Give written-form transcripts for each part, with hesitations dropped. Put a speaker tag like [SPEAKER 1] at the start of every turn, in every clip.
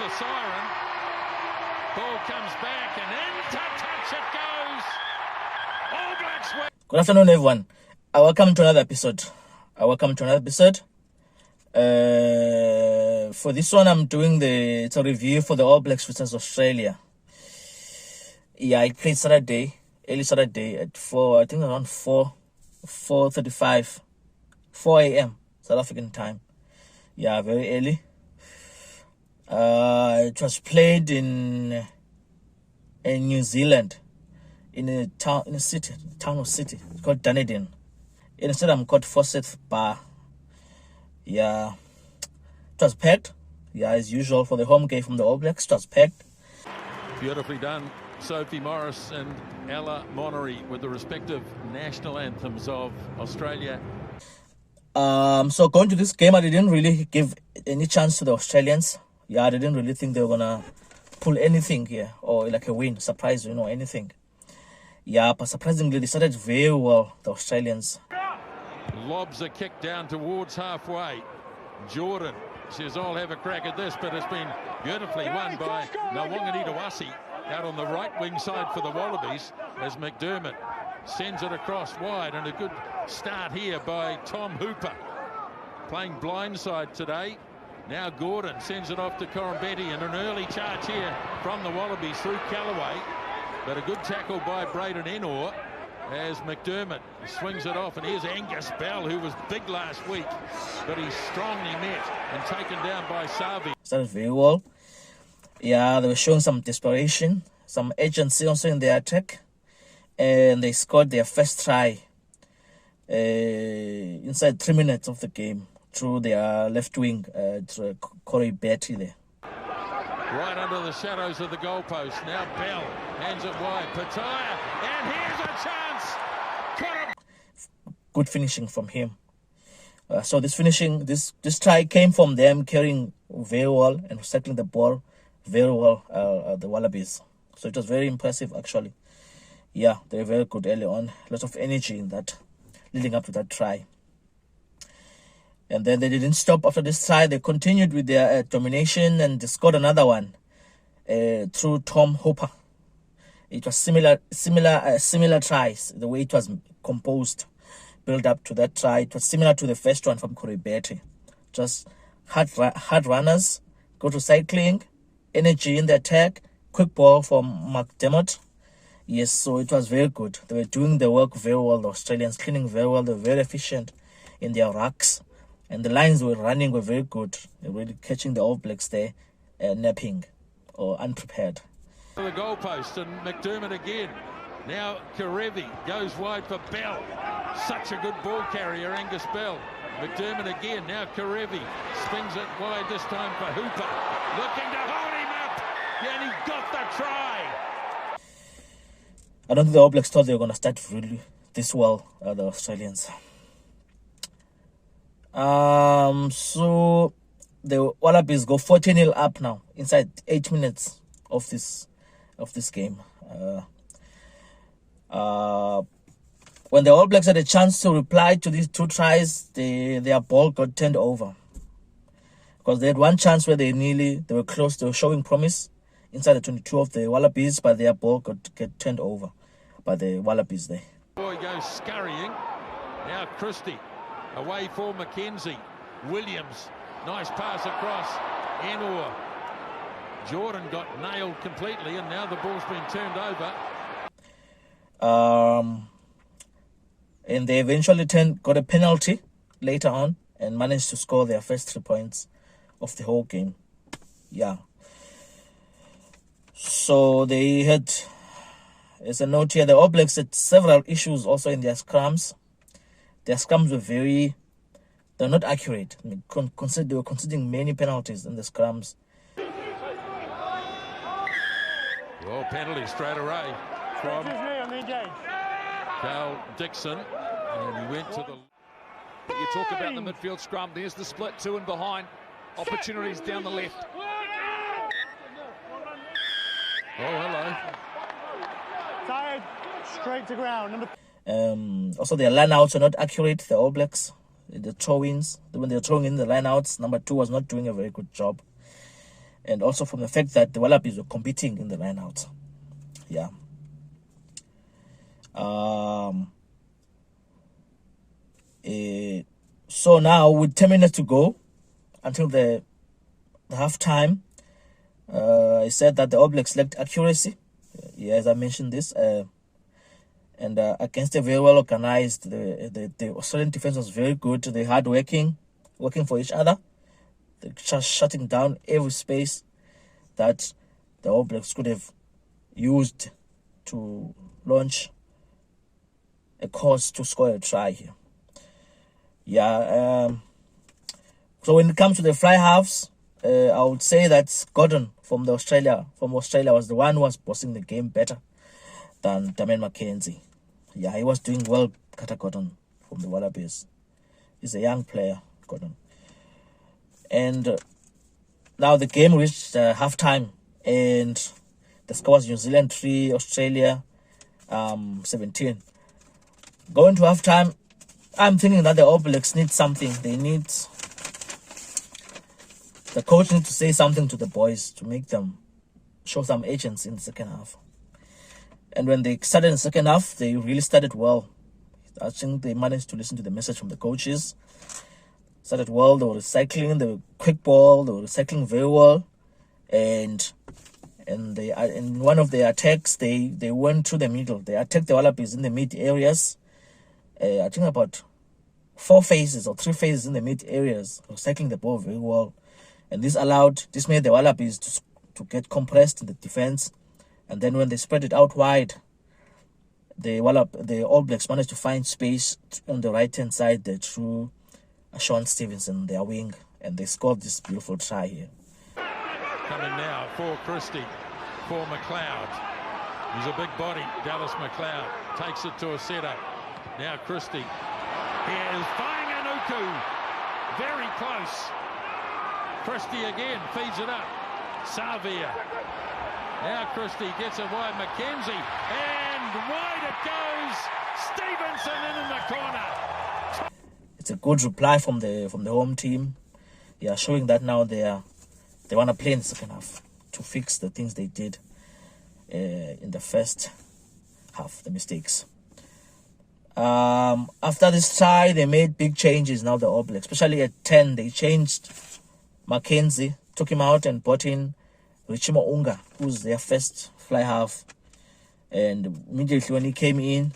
[SPEAKER 1] the siren. Ball comes back and into touch it goes. All Blacks win.
[SPEAKER 2] Good afternoon, everyone. Welcome to another episode. For this one, I'm doing it's a review for the All Blacks versus Australia. Yeah, I played early Saturday at 4, I think around 4:35, 4 a.m. South African time. Yeah, very early. It was played in New Zealand, in a town or city called Dunedin, in a stadium called Forsyth Bar. Yeah, it was packed. Yeah, as usual for the home game from the All Blacks, it was packed.
[SPEAKER 1] Beautifully done, Sophie Morris and Ella Monnery, with the respective national anthems of Australia.
[SPEAKER 2] So going to this game, I didn't really give any chance to the Australians. Yeah, I didn't really think they were gonna pull anything here or like a win, surprise, anything. Yeah, but surprisingly, they started very well, the Australians.
[SPEAKER 1] Lobs a kick down towards halfway. Jordan says, I'll have a crack at this, but it's been beautifully won by Nawangani out on the right wing side for the Wallabies as McDermott sends it across wide, and a good start here by Tom Hooper, playing blindside today. Now Gordon sends it off to Corambetti, and an early charge here from the Wallabies through Callaway, but a good tackle by Braden Enor as McDermott swings it off, and here's Angus Bell, who was big last week, but he's strongly met and taken down by Savi.
[SPEAKER 2] Started very well. Yeah, they were showing some desperation, some agency also in their attack, and they scored their first try inside 3 minutes of the game through their left wing, Corey Betty there.
[SPEAKER 1] Right under the shadows of the goalpost. Now Bell hands it wide. Pataya, and here's a chance.
[SPEAKER 2] Good finishing from him. So this try came from them carrying very well and settling the ball very well, the Wallabies. So it was very impressive, actually. Yeah, they were very good early on. Lots of energy in that, leading up to that try. And then they didn't stop after this try. They continued with their domination, and they scored another one through Tom Hooper. It was similar tries, the way it was composed, build up to that try. It was similar to the first one from Corey Betty. Just hard runners, go to cycling, energy in the attack, quick ball from McDermott. Yes, so it was very good. They were doing the work very well, the Australians, cleaning very well. They were very efficient in their rucks. And the lines were running were very good. They were really catching the All Blacks there, napping or unprepared.
[SPEAKER 1] The goalpost, and McDermott again. Now Karevi goes wide for Bell. Such a good ball carrier, Angus Bell. McDermott again. Now Karevi spins it wide, this time for Hooper. Looking to hold him up. And he got the try.
[SPEAKER 2] I don't think the All Blacks thought they were going to start really this well, the Australians. So the Wallabies go 14-0 up now inside 8 minutes of this game. When the All Blacks had a chance to reply to these two tries, their ball got turned over, because they had one chance where they were close, they were showing promise inside the 22 of the Wallabies, but their ball got turned over by the Wallabies there.
[SPEAKER 1] Boy goes scurrying. Now Christie away for McKenzie. Williams, nice pass across. Enor. Jordan got nailed completely, and now the ball's been turned over.
[SPEAKER 2] And they eventually got a penalty later on and managed to score their first 3 points of the whole game. Yeah. So they had, as a note here, the All Blacks had several issues also in their scrums. Their scrums were they're not accurate. I mean, they were conceding many penalties in the scrums.
[SPEAKER 1] Well, penalty straight away from Carl Dixon. And he went to the...
[SPEAKER 3] You talk about the midfield scrum. There's the split, 2 and behind. Opportunities down the left.
[SPEAKER 1] Oh, hello.
[SPEAKER 4] Tired, straight to ground.
[SPEAKER 2] Also, their lineouts are not accurate, the All Blacks. The throw-ins, when they're throwing in the lineouts, number 2 was not doing a very good job. and also from the fact that the Wallabies were competing in the line-out. Yeah. So now with 10 minutes to go until the half time, I said that the All Blacks lacked accuracy. Yeah, as I mentioned this, and against a very well organized, the Australian defense was very good. They hard working for each other. They're just shutting down every space that the All Blacks could have used to launch a course to score a try here. Yeah. So when it comes to the fly halves, I would say that Gordon from Australia was the one who was bossing the game better than Damian McKenzie. Yeah, he was doing well, Carter Gordon from the Wallabies. He's a young player, Gordon. And now the game reached halftime, and the score was New Zealand 3, Australia 17. Going to halftime, I'm thinking that the All Blacks need something. The coach needs to say something to the boys to make them show some agency in the second half. And when they started in the second half, they really started well. I think they managed to listen to the message from the coaches. Started well. They were recycling the quick ball. They were recycling very well. And they in one of their attacks, they went through the middle. They attacked the Wallabies in the mid areas. I think about 4 phases or 3 phases in the mid areas, recycling the ball very well. And this made the Wallabies to get compressed in the defense. And then when they spread it out wide, the All Blacks managed to find space on the right-hand side there through Sean Stevenson, their wing, and they scored this beautiful try here.
[SPEAKER 1] Coming now for Christie, for McLeod. He's a big body, Dallas McLeod. Takes it to a setup. Now Christie. Here's Fainganuku. Very close. Christie again, feeds it up. Savia. Now Christie gets it wide, McKenzie. And wide it goes. Stevenson in the corner.
[SPEAKER 2] It's a good reply from the home team. Yeah, showing that now they want to play in the second half to fix the things they did in the first half, the mistakes. After this try, they made big changes now, the All Blacks. Especially at 10, they changed McKenzie, took him out and brought in Richimo Unga, who's their first fly half. And immediately when he came in,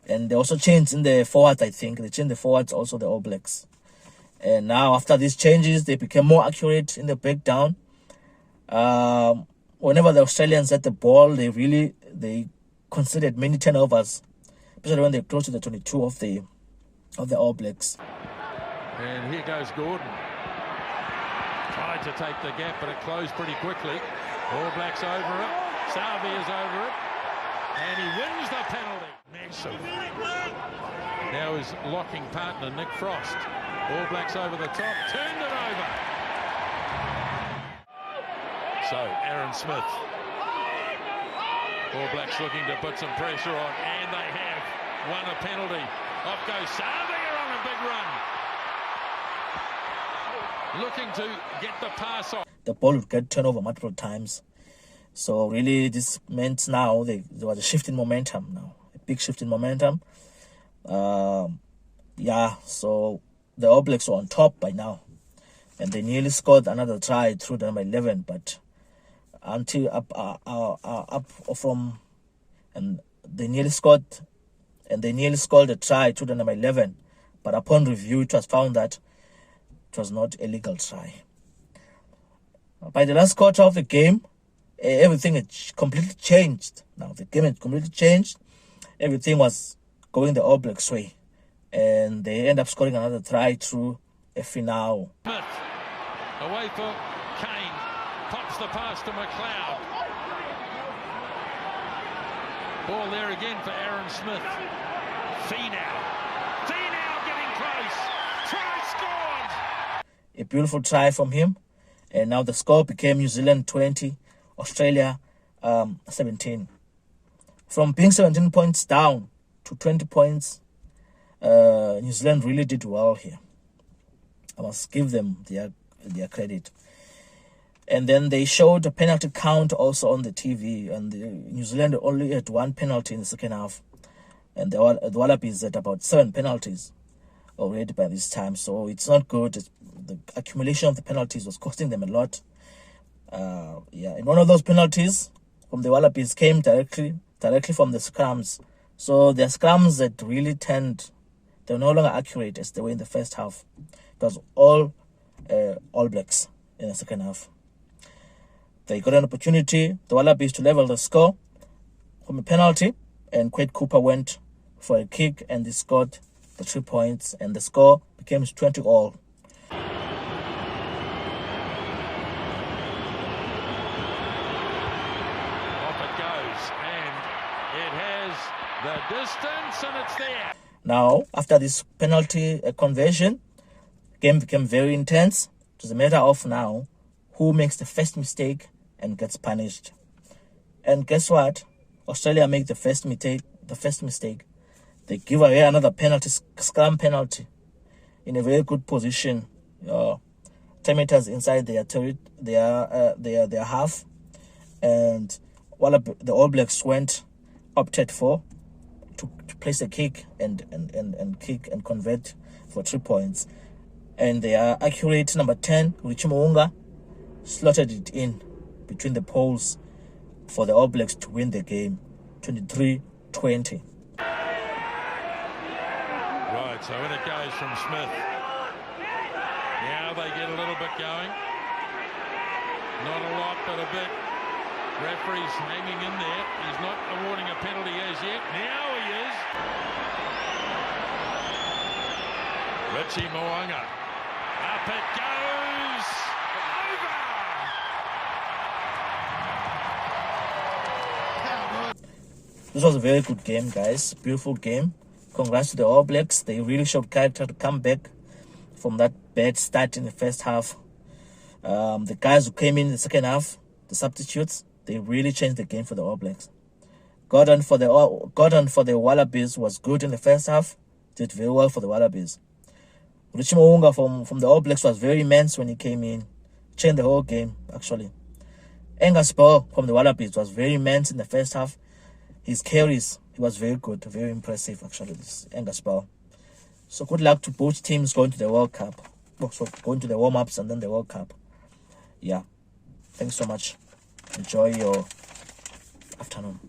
[SPEAKER 2] and they also changed in the forwards, I think. They changed the forwards also, the All Blacks. And now after these changes, they became more accurate in the breakdown. Whenever the Australians had the ball, they conceded many turnovers, especially when they close to the 22 of the All Blacks.
[SPEAKER 1] And here goes Gordon. Tried to take the gap, but it closed pretty quickly. All Blacks over it. Salvia's over it. And he wins the penalty. Massive. Now his locking partner, Nick Frost. All Blacks over the top. Turned it over. So, Aaron Smith. All Blacks looking to put some pressure on. And they have won a penalty. Off goes Savia on a big run. Looking to get the pass off.
[SPEAKER 2] The ball would get turned over multiple times. So really this meant now there was a shift in momentum now. A big shift in momentum. Yeah, so the All Blacks were on top by now. And they nearly scored another try through number 11, but until up from, and they nearly scored a try through the number 11. But upon review, it was found that it was not a legal try. By the last quarter of the game, everything had completely changed. Now the game had completely changed. Everything was going the All Blacks' way. And they end up scoring another try through a Finau.
[SPEAKER 1] Smith, away for Kane. Pops the pass to McLeod. Ball there again for Aaron Smith. Finau getting close. Try scored.
[SPEAKER 2] A beautiful try from him. And now the score became New Zealand 20, Australia 17. From being 17 points down to 20 points, New Zealand really did well here. I must give them their credit. And then they showed a penalty count also on the TV, and New Zealand only had 1 penalty in the second half, and the Wallabies had about 7 penalties already by this time. So it's not good. The accumulation of the penalties was costing them a lot. And one of those penalties from the Wallabies came directly from the scrums. So their scrums that really they're no longer accurate as they were in the first half. It was all Blacks in the second half. They got an opportunity, the Wallabies, to level the score from a penalty, and Quade Cooper went for a kick and they scored the 3 points, and the score became 20-all.
[SPEAKER 1] The distance, and it's there.
[SPEAKER 2] Now, after this penalty conversion, game became very intense. It was a matter of now who makes the first mistake and gets punished. And guess what? Australia make the first mistake. They give away another penalty, scrum penalty, in a very good position. 10 meters inside their half, and the All Blacks opted for to place a kick and kick and convert for 3 points. And their accurate number 10, Richie Mo'unga, slotted it in between the poles for the All Blacks to win the game, 23-20.
[SPEAKER 1] Right, so in it goes from Smith. Now they get a little bit going. Not a lot, but a bit. Referee's hanging in there. He's not awarding a penalty as yet. Now he is. Richie Mo'unga. Up it goes. Over.
[SPEAKER 2] This was a very good game, guys. Beautiful game. Congrats to the All Blacks. They really showed character to come back from that bad start in the first half. The guys who came in the second half, the substitutes, they really changed the game for the All Blacks. Gordon for the Wallabies was good in the first half. Did very well for the Wallabies. Richie Mo'unga from the All Blacks was very immense when he came in. Changed the whole game, actually. Angus Bell from the Wallabies was very immense in the first half. His carries, he was very good, very impressive, actually, this Angus Bell. So good luck to both teams going to the World Cup. So going to the warm-ups and then the World Cup. Yeah. Thanks so much. Enjoy your afternoon.